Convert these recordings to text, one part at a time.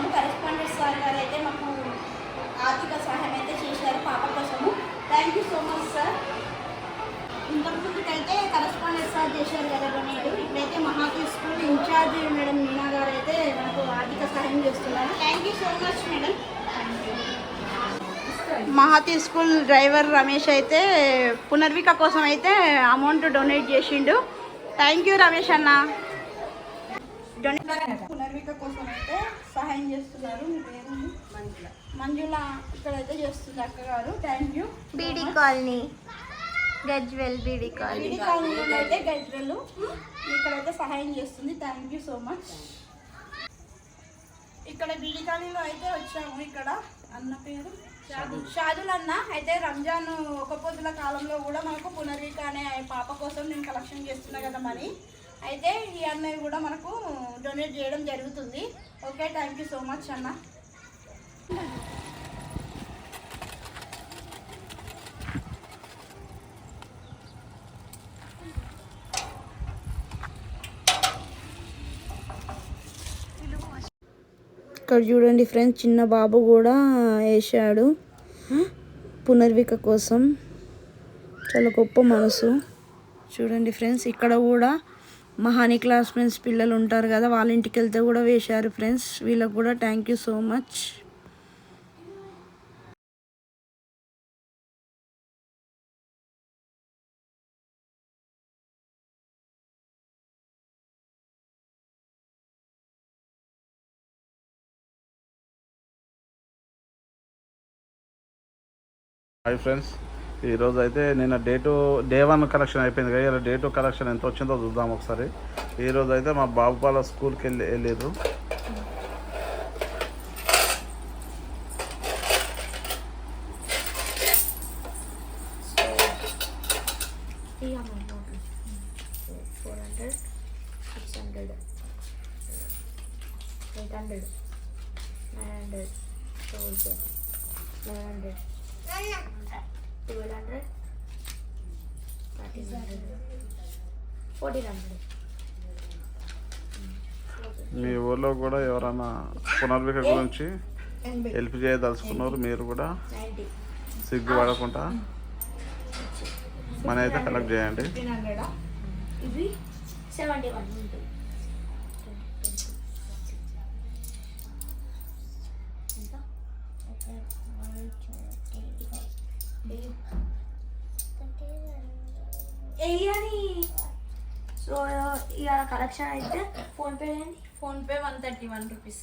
కోసము correspondent sir గారు అయితే మాకు ఆర్థిక సహాయం అయితే చేశారు పాప కోసము. Thank you so much sir. ఇంతకుముందుకైతే కరెస్పాండెంట్ సార్ చేశారు కదా డొనేట్. ఇప్పుడైతే Mahatma school incharge madam Meena గారు అయితే మనకు ఆర్థిక సహాయం చేస్తున్నారు. Thank you so much madam. Mahathi school driver Ramesh అయితే పునర్విక కోసం అయితే అమౌంట్ డొనేట్ చేసిండు. థ్యాంక్ యూ రమేష్ అన్న. పునర్విక కోసం అయితే సహాయం చేస్తున్నారు. మీ పేరు మంజుల. ఇక్కడైతే చేస్తుంది అక్కగారు. Thank you. B D colony Gajwel. B D కాలనీలో అయితే గజ్వెల్ ఇక్కడైతే సహాయం చేస్తుంది. Thank you so much. ఇక్కడ బీడీ కాలనీలో అయితే వచ్చాము. ఇక్కడ అన్న పేరు షాదుల్ అన్న అయితే రంజాన్ ఒక పొద్దుల కాలంలో కూడా మనకు పునర్విక అనే పాప కోసం నేను కలెక్షన్ చేస్తున్నా కదా మనీ. అయితే ఈ అన్నయ్య కూడా మనకు డొనేట్ చేయడం జరుగుతుంది. Okay, thank you so much అన్న. ఇక్కడ చూడండి ఫ్రెండ్స్, చిన్న బాబు కూడా వేసాడు పునర్విక కోసం. చాలా గొప్ప మనసు. చూడండి ఫ్రెండ్స్, ఇక్కడ కూడా మా హనీ క్లాస్మేట్స్ పిల్లలు ఉంటారు కదా, వాళ్ళ ఇంటికి వెళ్తే కూడా వేశారు ఫ్రెండ్స్. వీళ్ళకి కూడా thank you so much. Hi friends, ఈరోజు అయితే నిన్న డే 1 కలెక్షన్ అయిపోయింది కదా. ఇలా డే 2 కలెక్షన్ ఎంత వచ్చిందో చూద్దాం ఒకసారి. ఈరోజు అయితే మా బాబు వాళ్ళ స్కూల్కి వెళ్ళారు. మీ ఊర్లో కూడా ఎవరైనా పునర్విక గురించి హెల్ప్ చేయదలుచుకున్నారు, మీరు కూడా సిగ్గుపడకుండా మనీ అయితే కలెక్ట్ చేయండి. సో ఇవాళ కలెక్షన్ అయితే ఫోన్పే అండి. PhonePe 131 rupees.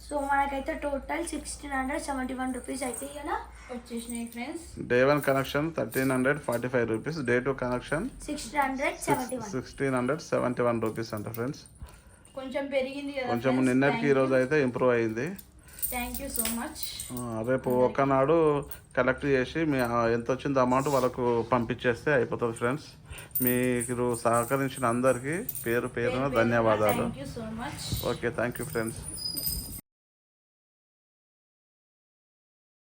సో మనకైతే టోటల్ 1671 రూపీస్ అయితే ఇలా వచ్చేసినాయి friends. Day 1 connection 1345 rupees. Day 2 connection 1671 rupees అంట ఫ్రెండ్స్. కొంచెం పెరిగింది కదా, కొంచెం నిన్నటికి ఈరోజు అయితే ఇంప్రూవ్ అయింది. Thank you so much. రేపు ఒక్కనాడు కలెక్ట్ చేసి మీ ఎంత వచ్చిందో అమౌంట్ వాళ్ళకు పంపించేస్తే అయిపోతుంది ఫ్రెండ్స్. మీరు సహకరించిన అందరికీ పేరు పేరున ధన్యవాదాలు. Thank you so much. Okay, thank you friends.